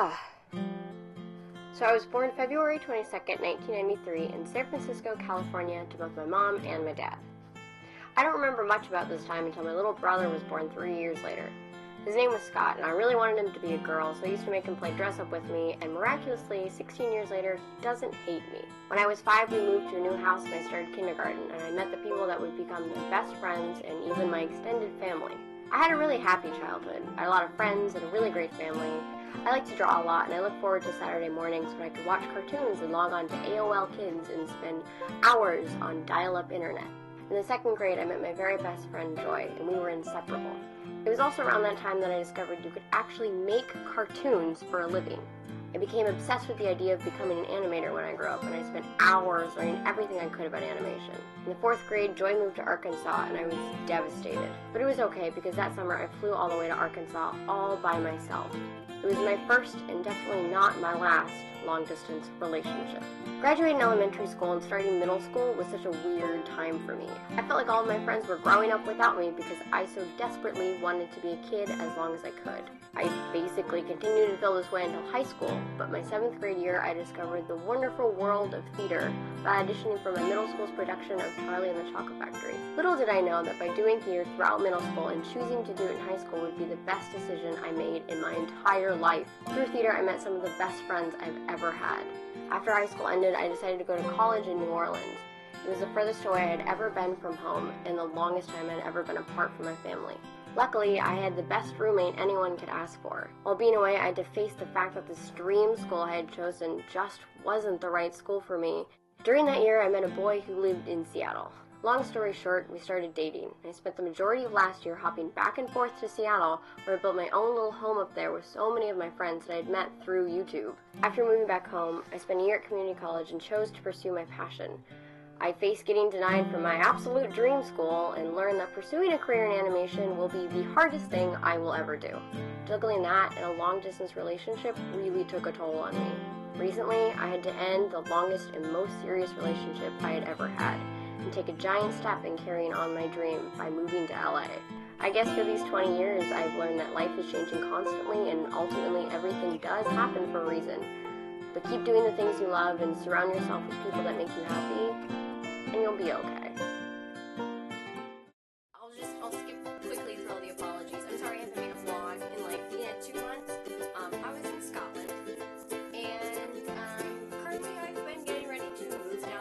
So I was born February 22nd, 1993 in San Francisco, California to both my mom and my dad. I don't remember much about this time until my little brother was born 3 years later. His name was Scott, and I really wanted him to be a girl, so I used to make him play dress-up with me, and miraculously, 16 years later, he doesn't hate me. When I was 5, we moved to a new house and I started kindergarten, and I met the people that would become my best friends and even my extended family. I had a really happy childhood. I had a lot of friends and a really great family. I like to draw a lot, and I look forward to Saturday mornings when I could watch cartoons and log on to AOL Kids and spend hours on dial-up internet. In the 2nd grade, I met my very best friend, Joy, and we were inseparable. It was also around that time that I discovered you could actually make cartoons for a living. I became obsessed with the idea of becoming an animator when I grew up, and I spent hours learning everything I could about animation. In the 4th grade, Joy moved to Arkansas, and I was devastated. But it was okay, because that summer I flew all the way to Arkansas all by myself. It was my first, and definitely not my last, long-distance relationship. Graduating elementary school and starting middle school was such a weird time for me. I felt like all of my friends were growing up without me because I so desperately wanted to be a kid as long as I could. I basically continued to feel this way until high school, but my 7th grade year I discovered the wonderful world of theater by auditioning for my middle school's production of Charlie and the Chocolate Factory. Little did I know that by doing theater throughout middle school and choosing to do it in high school would be the best decision I made in my entire life. Through theater I met some of the best friends I've ever had. After high school ended, I decided to go to college in New Orleans. It was the furthest away I had ever been from home and the longest time I had ever been apart from my family. Luckily, I had the best roommate anyone could ask for. While being away, I had to face the fact that this dream school I had chosen just wasn't the right school for me. During that year, I met a boy who lived in Seattle. Long story short, we started dating. I spent the majority of last year hopping back and forth to Seattle, where I built my own little home up there with so many of my friends that I had met through YouTube. After moving back home, I spent a year at community college and chose to pursue my passion. I faced getting denied from my absolute dream school and learned that pursuing a career in animation will be the hardest thing I will ever do. Juggling that and a long-distance relationship really took a toll on me. Recently, I had to end the longest and most serious relationship I had ever had, and take a giant step in carrying on my dream by moving to LA. I guess for these 20 years, I've learned that life is changing constantly and ultimately everything does happen for a reason. But keep doing the things you love and surround yourself with people that make you happy, and you'll be okay.